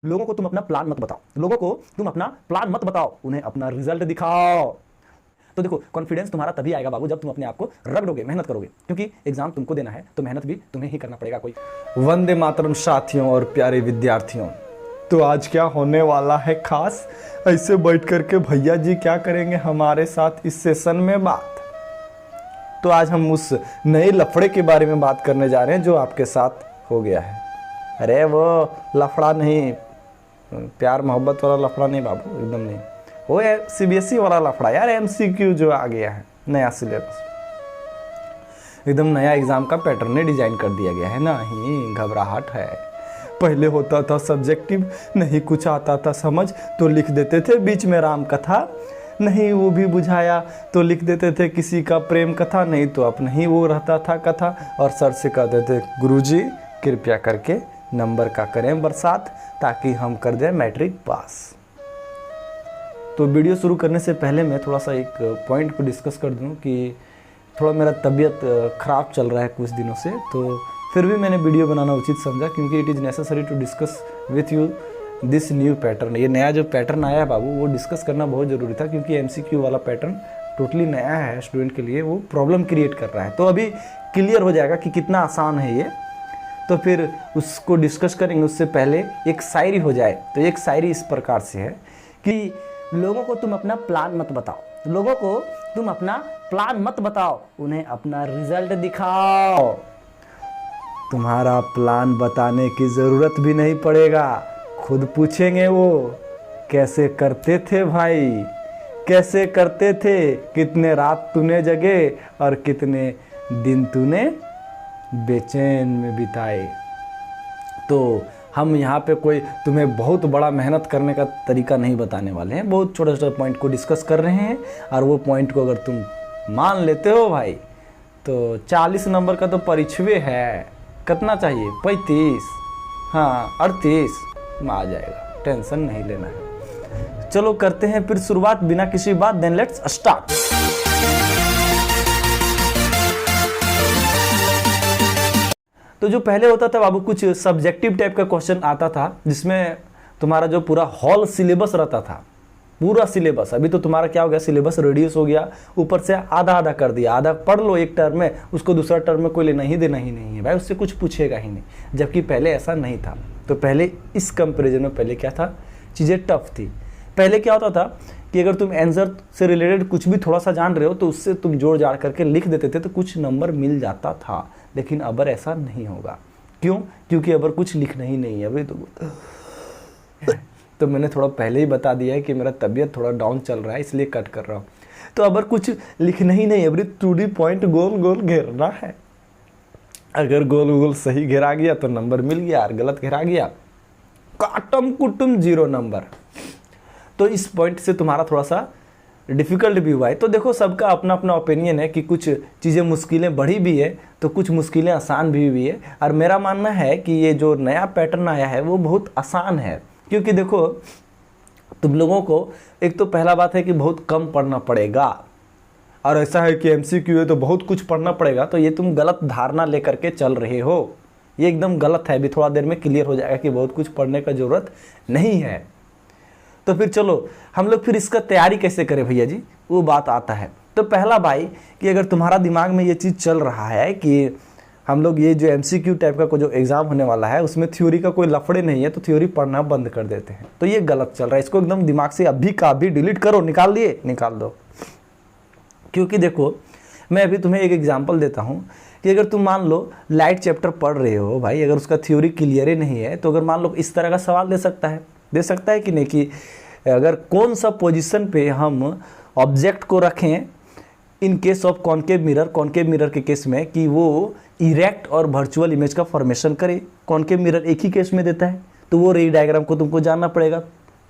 लोगों को तुम अपना प्लान मत बताओ, लोगों को तुम अपना प्लान मत बताओ, उन्हें अपना रिजल्ट दिखाओ। तो देखो, कॉन्फिडेंस तुम्हारा तभी आएगा बाबू जब तुम अपने आप को रगड़ोगे, मेहनत करोगे, क्योंकि एग्जाम तुमको देना है तो मेहनत भी तुम्हें ही करना पड़ेगा। कोई वंदे मातरम साथियों और प्यारे विद्यार्थियों, तो आज क्या होने वाला है खास, ऐसे बैठ करके भैया जी क्या करेंगे हमारे साथ इस सेशन में बात। तो आज हम उस नए लफड़े के बारे में बात करने जा रहे हैं जो आपके साथ हो गया है। अरे वो लफड़ा नहीं, प्यार मोहब्बत वाला लफड़ा नहीं बाबू, एकदम नहीं। वो है सीबीएसई वाला लफड़ा यार, एमसीक्यू जो आ गया है, नया सिलेबस, एकदम नया एग्जाम का पैटर्न डिजाइन कर दिया गया है। नहीं घबराहट है, पहले होता था सब्जेक्टिव, नहीं कुछ आता था समझ तो लिख देते थे बीच में राम कथा, नहीं वो भी बुझाया तो लिख देते थे किसी का प्रेम कथा, नहीं तो अपना ही वो रहता था कथा, और सर से कहते थे गुरुजी कृपया करके नंबर का करें बरसात ताकि हम कर दें मैट्रिक पास। तो वीडियो शुरू करने से पहले मैं थोड़ा सा एक पॉइंट को डिस्कस कर दूं कि थोड़ा मेरा तबीयत ख़राब चल रहा है कुछ दिनों से, तो फिर भी मैंने वीडियो बनाना उचित समझा क्योंकि it is necessary to discuss with you this new pattern. ये नया जो पैटर्न आया है बाबू, वो डिस्कस करना बहुत ज़रूरी था क्योंकि एमसीक्यू वाला पैटर्न टोटली नया है स्टूडेंट के लिए, वो प्रॉब्लम क्रिएट कर रहा है। तो अभी क्लियर हो जाएगा कि कितना आसान है ये, तो फिर उसको डिस्कस करेंगे। उससे पहले एक शायरी हो जाए, तो एक शायरी इस प्रकार से है कि लोगों को तुम अपना प्लान मत बताओ, लोगों को तुम अपना प्लान मत बताओ, उन्हें अपना रिजल्ट दिखाओ। तुम्हारा प्लान बताने की ज़रूरत भी नहीं पड़ेगा, खुद पूछेंगे वो कैसे करते थे भाई, कैसे करते थे, कितने रात तूने जगे और कितने दिन तूने बेचैन में बिताए। तो हम यहाँ पे कोई तुम्हें बहुत बड़ा मेहनत करने का तरीका नहीं बताने वाले हैं, बहुत छोटे छोटे पॉइंट को डिस्कस कर रहे हैं, और वो पॉइंट को अगर तुम मान लेते हो भाई तो 40 नंबर का तो परीक्षवे है। कितना चाहिए? 35, हाँ 38 में आ जाएगा, टेंशन नहीं लेना है। चलो करते हैं फिर शुरुआत बिना किसी बात, देन लेट्स स्टार्ट। तो जो पहले होता था बाबू, कुछ सब्जेक्टिव टाइप का क्वेश्चन आता था जिसमें तुम्हारा जो पूरा हॉल सिलेबस रहता था, पूरा सिलेबस। अभी तो तुम्हारा क्या हो गया, सिलेबस रिड्यूस हो गया, ऊपर से आधा आधा कर दिया, आधा पढ़ लो एक टर्म में, उसको दूसरा टर्म में कोई लेना ही देना ही नहीं है भाई, उससे कुछ पूछेगा ही नहीं, जबकि पहले ऐसा नहीं था। तो पहले इस कंपेरिजन में पहले क्या था, चीज़ें टफ थी। पहले क्या होता था कि अगर तुम आंसर से रिलेटेड कुछ भी थोड़ा सा जान रहे हो तो उससे तुम जोड़ जाड़ करके लिख देते थे तो कुछ नंबर मिल जाता था, लेकिन अब ऐसा नहीं होगा। क्यों? क्योंकि अब कुछ लिखना ही नहीं है अभी तो मैंने थोड़ा पहले ही बता दिया है कि मेरा तबीयत थोड़ा डाउन चल रहा है इसलिए कट कर रहा हूँ। तो अब कुछ लिखना ही नहीं, अभी 2D पॉइंट गोल गोल घेरना है। अगर गोल गोल सही घेरा गया तो नंबर मिल गया, और गलत घेरा गया काटम कुटुम 0 नंबर। तो इस पॉइंट से तुम्हारा थोड़ा सा डिफ़िकल्ट भी हुआ है। तो देखो, सबका अपना अपना ओपिनियन है कि कुछ चीज़ें मुश्किलें बढ़ी भी है तो कुछ मुश्किलें आसान भी हुई है, और मेरा मानना है कि ये जो नया पैटर्न आया है वो बहुत आसान है। क्योंकि देखो, तुम लोगों को एक तो पहला बात है कि बहुत कम पढ़ना पड़ेगा, और ऐसा है कि एमसीक्यू है तो बहुत कुछ पढ़ना पड़ेगा, तो ये तुम गलत धारणा लेकर के चल रहे हो, ये एकदम गलत है। अभी थोड़ा देर में क्लियर हो जाएगा कि बहुत कुछ पढ़ने का ज़रूरत नहीं है। तो फिर चलो हम लोग फिर इसका तैयारी कैसे करें भैया जी, वो बात आता है। तो पहला भाई कि अगर तुम्हारा दिमाग में ये चीज़ चल रहा है कि हम लोग ये जो एमसीक्यू टाइप का जो एग्ज़ाम होने वाला है उसमें थ्योरी का कोई लफड़े नहीं है, तो थ्योरी पढ़ना बंद कर देते हैं, तो ये गलत चल रहा है। इसको एकदम दिमाग से अभी का अभी डिलीट करो, निकाल दिए, निकाल दो। क्योंकि देखो, मैं अभी तुम्हें एक एग्जाम्पल देता हूँ कि अगर तुम मान लो लाइट चैप्टर पढ़ रहे हो भाई, अगर उसका थ्योरी क्लियर ही नहीं है, तो अगर मान लो इस तरह का सवाल दे सकता है कि नहीं, कि अगर कौन सा पोजीशन पे हम ऑब्जेक्ट को रखें in case of concave mirror के केस में कि वो इरेक्ट और वर्चुअल इमेज का फॉर्मेशन करे। कॉनकेव मिरर एक ही केस में देता है, तो वो रे डायग्राम को तुमको जानना पड़ेगा,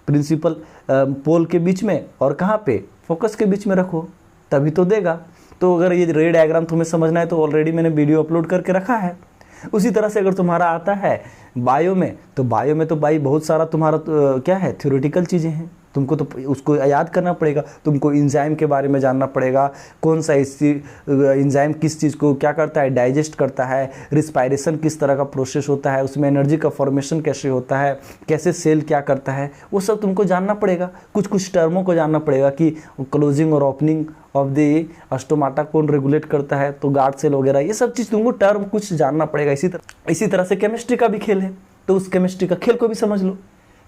प्रिंसिपल पोल के बीच में और कहाँ पे, फोकस के बीच में रखो, तभी तो देगा। तो अगर ये रे डायग्राम तुम्हें समझना है तो ऑलरेडी मैंने वीडियो अपलोड करके रखा है। उसी तरह से अगर तुम्हारा आता है बायो में, तो बायो में तो भाई बहुत सारा तुम्हारा क्या है, थ्योरेटिकल चीज़ें हैं, तुमको तो उसको याद करना पड़ेगा, तुमको एंजाइम के बारे में जानना पड़ेगा, कौन सा एंजाइम किस चीज़ को क्या करता है, डाइजेस्ट करता है, रिस्पायरेशन किस तरह का प्रोसेस होता है, उसमें एनर्जी का फॉर्मेशन कैसे होता है, कैसे सेल क्या करता है, वो सब तुमको जानना पड़ेगा। कुछ कुछ टर्मों को जानना पड़ेगा कि क्लोजिंग और ओपनिंग ऑफ द अस्टोमाटा कौन रेगुलेट करता है, तो गार्ड सेल वगैरह, ये सब चीज़ तुमको टर्म कुछ जानना पड़ेगा। इसी तरह से केमिस्ट्री का भी खेल है, तो उस केमिस्ट्री का खेल को भी समझ लो।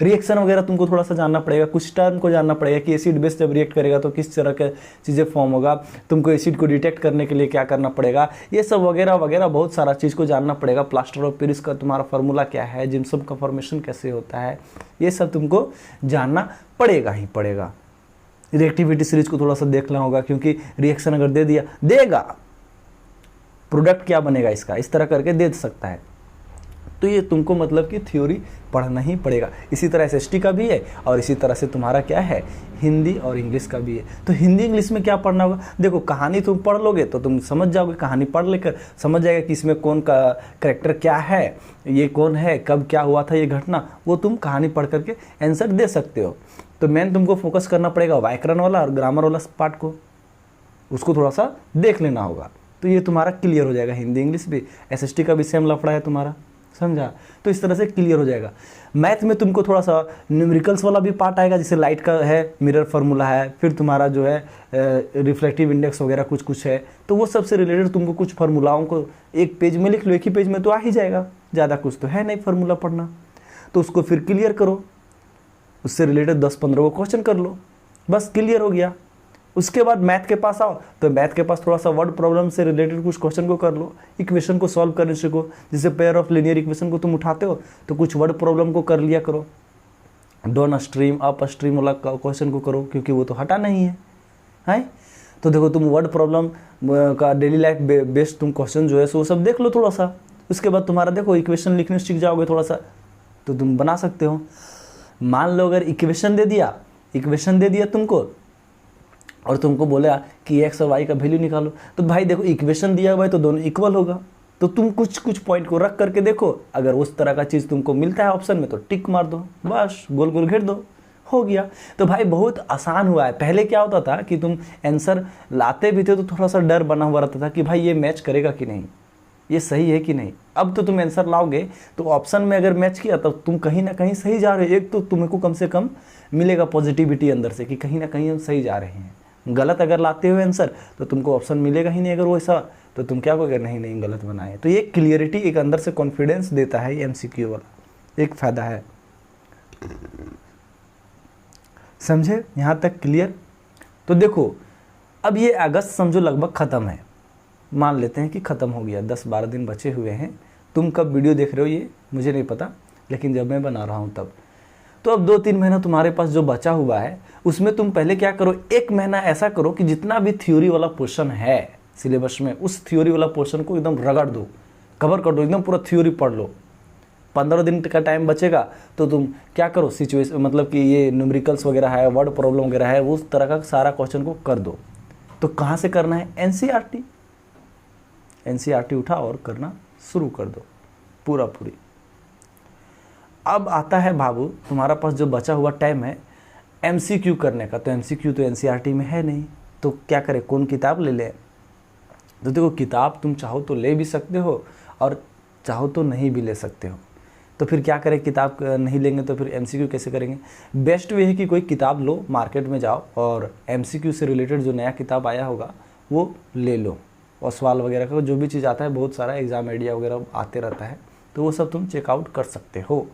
रिएक्शन वगैरह तुमको थोड़ा सा जानना पड़ेगा, कुछ टर्म को जानना पड़ेगा कि एसिड बेस जब रिएक्ट करेगा तो किस तरह के चीज़ें फॉर्म होगा, तुमको एसिड को डिटेक्ट करने के लिए क्या करना पड़ेगा, ये सब वगैरह वगैरह बहुत सारा चीज़ को जानना पड़ेगा। प्लास्टर ऑफ पेरिस का तुम्हारा फार्मूला क्या है, जिम्सम का फॉर्मेशन कैसे होता है, ये सब तुमको जानना पड़ेगा ही पड़ेगा। रिएक्टिविटी सीरीज को थोड़ा सा देखना होगा, क्योंकि रिएक्शन अगर दे दिया, देगा प्रोडक्ट क्या बनेगा इसका, इस तरह करके दे सकता है। तो ये तुमको मतलब कि थ्योरी पढ़ना ही पड़ेगा। इसी तरह एसएसटी का भी है, और इसी तरह से तुम्हारा क्या है, हिंदी और इंग्लिश का भी है। तो हिंदी इंग्लिश में क्या पढ़ना होगा, देखो कहानी तुम पढ़ लोगे तो तुम समझ जाओगे, कहानी पढ़ लेकर समझ जाएगा कि इसमें कौन का कैरेक्टर क्या है, ये कौन है, कब क्या हुआ था ये घटना, वो तुम कहानी पढ़ करके आंसर दे सकते हो। तो मेन तुमको फोकस करना पड़ेगा व्याकरण वाला और ग्रामर वाला पार्ट को, उसको थोड़ा सा देख लेना होगा। तो ये तुम्हारा क्लियर हो जाएगा। हिंदी इंग्लिश भी, एसएसटी का भी सेम लफड़ा है तुम्हारा, समझा। तो इस तरह से क्लियर हो जाएगा। मैथ में तुमको थोड़ा सा न्यूमेरिकल्स वाला भी पार्ट आएगा, जैसे लाइट का है, मिरर फार्मूला है, फिर तुम्हारा जो है रिफ्लेक्टिव इंडेक्स वगैरह कुछ कुछ है। तो वो सबसे रिलेटेड तुमको कुछ फार्मूलाओं को एक पेज में लिख लो, एक ही पेज में तो आ ही जाएगा, ज़्यादा कुछ तो है नहीं फार्मूला पढ़ना। तो उसको फिर क्लियर करो, उससे रिलेटेड 10-15 को क्वेश्चन कर लो, बस क्लियर हो गया। उसके बाद मैथ के पास आओ, तो मैथ के पास थोड़ा सा वर्ड प्रॉब्लम से रिलेटेड कुछ क्वेश्चन को कर लो, इक्वेशन को सॉल्व करने सीखो। जैसे पेयर ऑफ लीनियर इक्वेशन को तुम उठाते हो तो कुछ वर्ड प्रॉब्लम को कर लिया करो। डाउन स्ट्रीम अप स्ट्रीम वाला क्वेश्चन को करो, क्योंकि वो तो हटा नहीं है। तो देखो तुम वर्ड प्रॉब्लम का डेली लाइफ बेस्ड तुम क्वेश्चन जो है वो सब देख लो थोड़ा सा। उसके बाद तुम्हारा देखो इक्वेशन लिखने सीख जाओगे थोड़ा सा, तो तुम बना सकते हो। मान लो अगर इक्वेशन दे दिया तुमको, और तुमको बोला कि एक्स और वाई का वैल्यू निकालो, तो भाई देखो इक्वेशन दिया हुआ है तो दोनों इक्वल होगा, तो तुम कुछ कुछ पॉइंट को रख करके देखो, अगर उस तरह का चीज़ तुमको मिलता है ऑप्शन में तो टिक मार दो, बस गोल गोल घेर दो, हो गया। तो भाई बहुत आसान हुआ है। पहले क्या होता था कि तुम आंसर लाते भी थे तो थोड़ा सा डर बना हुआ रहता था कि भाई ये मैच करेगा कि नहीं, ये सही है कि नहीं। अब तो तुम आंसर लाओगे तो ऑप्शन में अगर मैच किया तो तुम कहीं ना कहीं सही जा रहे हो। एक तो तुमको कम से कम मिलेगा पॉजिटिविटी अंदर से कि कहीं ना कहीं हम सही जा रहे हैं। गलत अगर लाते हो आंसर तो तुमको ऑप्शन मिलेगा ही नहीं, अगर वो ऐसा तो तुम क्या कहोगे, नहीं गलत बनाए। तो ये क्लियरिटी, एक अंदर से कॉन्फिडेंस देता है ये एमसीक्यू वाला, एक फ़ायदा है। समझे यहाँ तक क्लियर। तो देखो अब ये अगस्त समझो लगभग ख़त्म है, मान लेते हैं कि ख़त्म हो गया, 10-12 दिन बचे हुए हैं। तुम कब वीडियो देख रहे हो ये मुझे नहीं पता, लेकिन जब मैं बना रहा हूँ तब, तो अब 2-3 महीना तुम्हारे पास जो बचा हुआ है उसमें तुम पहले क्या करो, 1 महीना ऐसा करो कि जितना भी थ्योरी वाला पोर्शन है सिलेबस में, उस थ्योरी वाला पोर्शन को एकदम रगड़ दो, कवर कर दो, एकदम पूरा थ्योरी पढ़ लो। 15 दिन का टाइम बचेगा तो तुम क्या करो, सिचुएशन मतलब कि ये न्यूमेरिकल्स वगैरह है, वर्ड प्रॉब्लम वगैरह है, उस तरह का सारा क्वेश्चन को कर दो। तो कहाँ से करना है, एनसीईआरटी उठाओ और करना शुरू कर दो पूरी। अब आता है बाबू तुम्हारा पास जो बचा हुआ टाइम है एमसीक्यू करने का। तो एमसीक्यू तो एनसीईआरटी में है नहीं, तो क्या करें, कौन किताब ले लें। तो देखो किताब तुम चाहो तो ले भी सकते हो और चाहो तो नहीं भी ले सकते हो। तो फिर क्या करें, किताब नहीं लेंगे तो फिर एमसीक्यू कैसे करेंगे। बेस्ट वे है कि कोई किताब लो, मार्केट में जाओ और एमसीक्यू से रिलेटेड जो नया किताब आया होगा वो ले लो, और सवाल वगैरह का जो भी चीज़ आता है, बहुत सारा एग्ज़ाम आइडिया वगैरह आते रहता है, तो वो सब तुम चेकआउट कर सकते हो।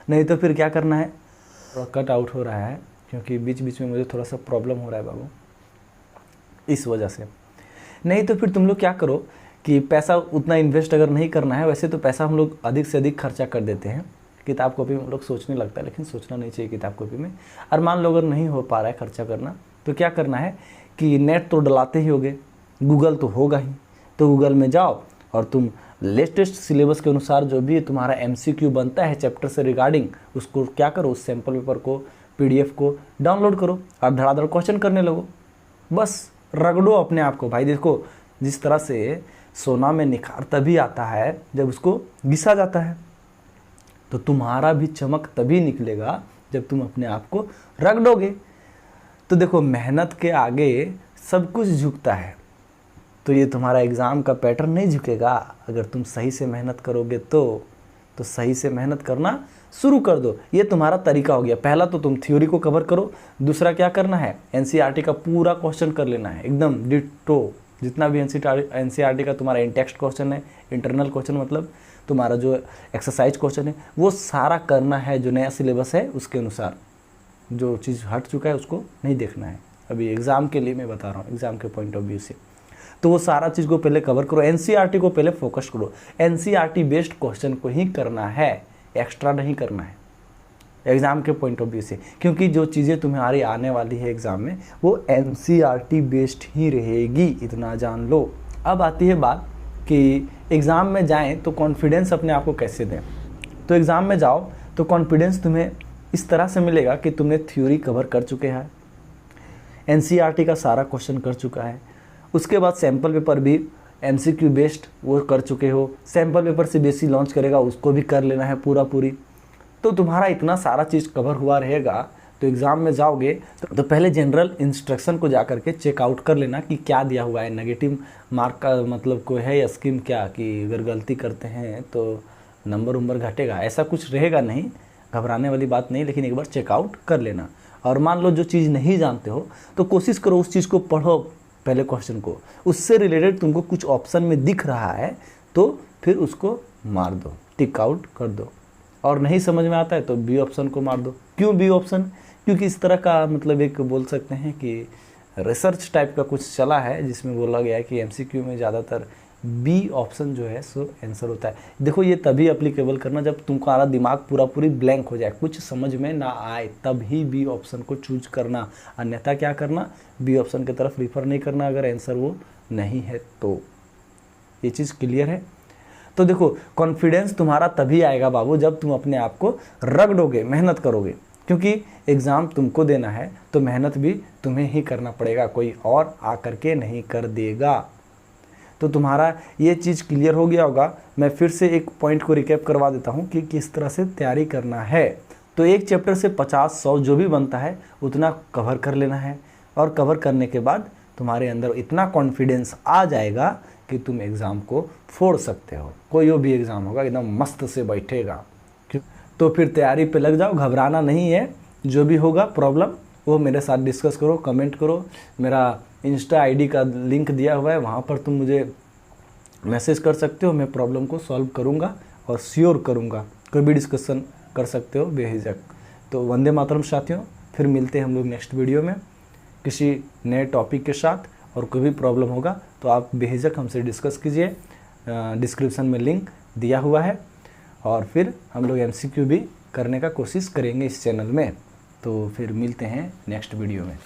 नहीं तो फिर क्या करना है, थोड़ा कट आउट हो रहा है क्योंकि बीच बीच में मुझे थोड़ा सा प्रॉब्लम हो रहा है बाबू, इस वजह से। नहीं तो फिर तुम लोग क्या करो कि पैसा उतना इन्वेस्ट अगर नहीं करना है, वैसे तो पैसा हम लोग अधिक से अधिक खर्चा कर देते हैं किताब कॉपी में, हम लोग सोचने लगता है, लेकिन सोचना नहीं चाहिए किताब कॉपी में। और मान लो अगर नहीं हो पा रहा है खर्चा करना, तो क्या करना है कि नेट तो डलाते ही होगे, गूगल तो होगा ही, तो गूगल में जाओ और तुम लेटेस्ट सिलेबस के अनुसार जो भी तुम्हारा एमसीक्यू बनता है चैप्टर से रिगार्डिंग, उसको क्या करो, उस सैम्पल पेपर को, पीडीएफ को डाउनलोड करो और धड़ाधड़ क्वेश्चन करने लगो, बस रगड़ो अपने आप को। भाई देखो जिस तरह से सोना में निखार तभी आता है जब उसको घिसा जाता है, तो तुम्हारा भी चमक तभी निकलेगा जब तुम अपने आप को रख दोगे। तो देखो, मेहनत के आगे सब कुछ झुकता है, तो ये तुम्हारा एग्ज़ाम का पैटर्न नहीं झुकेगा। अगर तुम सही से मेहनत करोगे तो सही से मेहनत करना शुरू कर दो। ये तुम्हारा तरीका हो गया। पहला तो तुम थ्योरी को कवर करो, दूसरा क्या करना है, एनसीईआरटी का पूरा क्वेश्चन कर लेना है, एकदम डिट्टो। जितना भी एनसीईआरटी का तुम्हारा इंटेक्स्ट क्वेश्चन है, इंटरनल क्वेश्चन मतलब तुम्हारा जो एक्सरसाइज क्वेश्चन है, वो सारा करना है। जो नया सिलेबस है उसके अनुसार, जो चीज़ हट चुका है उसको नहीं देखना है। अभी एग्ज़ाम के लिए मैं बता रहा हूँ, एग्ज़ाम के पॉइंट ऑफ व्यू से। तो वो सारा चीज़ को पहले कवर करो, एनसीईआरटी को पहले फोकस करो। एनसीईआरटी बेस्ड क्वेश्चन को ही करना है, एक्स्ट्रा नहीं करना है एग्ज़ाम के पॉइंट ऑफ व्यू से, क्योंकि जो चीज़ें तुम्हारी आने वाली है एग्ज़ाम में वो एनसीईआरटी बेस्ड ही रहेगी, इतना जान लो। अब आती है बात कि एग्ज़ाम में जाएं तो कॉन्फिडेंस अपने आप को कैसे दें। तो एग्ज़ाम में जाओ तो कॉन्फिडेंस तुम्हें इस तरह से मिलेगा कि तुमने थ्योरी कवर कर चुके हैं, एनसीईआरटी का सारा क्वेश्चन कर चुका है, उसके बाद सैम्पल पेपर भी एमसीक्यू बेस्ड वो कर चुके हो, सैम्पल पेपर सीबीएसई लॉन्च करेगा उसको भी कर लेना है पूरी। तो तुम्हारा इतना सारा चीज़ कवर हुआ रहेगा, तो एग्ज़ाम में जाओगे तो पहले जनरल इंस्ट्रक्शन को जा करके चेकआउट कर लेना कि क्या दिया हुआ है, नेगेटिव मार्क का मतलब कोई है या स्कीम क्या, कि अगर गलती करते हैं तो नंबर घटेगा, ऐसा कुछ रहेगा नहीं, घबराने वाली बात नहीं। लेकिन एक बार चेकआउट कर लेना। और मान लो जो चीज़ नहीं जानते हो तो कोशिश करो उस चीज़ को पढ़ो, पहले क्वेश्चन को, उससे रिलेटेड तुमको कुछ ऑप्शन में दिख रहा है तो फिर उसको मार दो, टिक आउट कर दो। और नहीं समझ में आता है तो बी ऑप्शन को मार दो। क्यों बी ऑप्शन? क्योंकि इस तरह का मतलब एक बोल सकते हैं कि रिसर्च टाइप का कुछ चला है जिसमें बोला गया है कि एमसीक्यू में ज़्यादातर बी ऑप्शन जो है सो आंसर होता है। देखो, ये तभी अप्लीकेबल करना जब तुम्हारा दिमाग पूरी ब्लैंक हो जाए, कुछ समझ में ना आए, तब ही बी ऑप्शन को चूज करना। अन्यथा क्या करना, बी ऑप्शन की तरफ रिफ़र नहीं करना अगर आंसर वो नहीं है तो। ये चीज़ क्लियर है? तो देखो, कॉन्फिडेंस तुम्हारा तभी आएगा बाबू जब तुम अपने आप को रख दोगे, मेहनत करोगे। क्योंकि एग्ज़ाम तुमको देना है तो मेहनत भी तुम्हें ही करना पड़ेगा, कोई और आकर के नहीं कर देगा। तो तुम्हारा ये चीज़ क्लियर हो गया होगा। मैं फिर से एक पॉइंट को रिकैप करवा देता हूँ कि किस तरह से तैयारी करना है। तो एक चैप्टर से 50-100 जो भी बनता है उतना कवर कर लेना है, और कवर करने के बाद तुम्हारे अंदर इतना कॉन्फिडेंस आ जाएगा कि तुम एग्ज़ाम को फोड़ सकते हो। कोई भी एग्ज़ाम होगा एकदम मस्त से बैठेगा। तो फिर तैयारी पे लग जाओ, घबराना नहीं है। जो भी होगा प्रॉब्लम वो मेरे साथ डिस्कस करो, कमेंट करो। मेरा इंस्टा आईडी का लिंक दिया हुआ है, वहाँ पर तुम मुझे मैसेज कर सकते हो, मैं प्रॉब्लम को सॉल्व करूँगा और श्योर करूँगा। कोई भी डिस्कशन कर सकते हो बेहिचक। तो वंदे मातरम साथियों, फिर मिलते हैं हम लोग नेक्स्ट वीडियो में किसी नए टॉपिक के साथ। और कोई भी प्रॉब्लम होगा तो आप बेहिचक हमसे डिस्कस कीजिए, डिस्क्रिप्शन में लिंक दिया हुआ है। और फिर हम लोग एमसीक्यू भी करने का कोशिश करेंगे इस चैनल में। तो फिर मिलते हैं नेक्स्ट वीडियो में।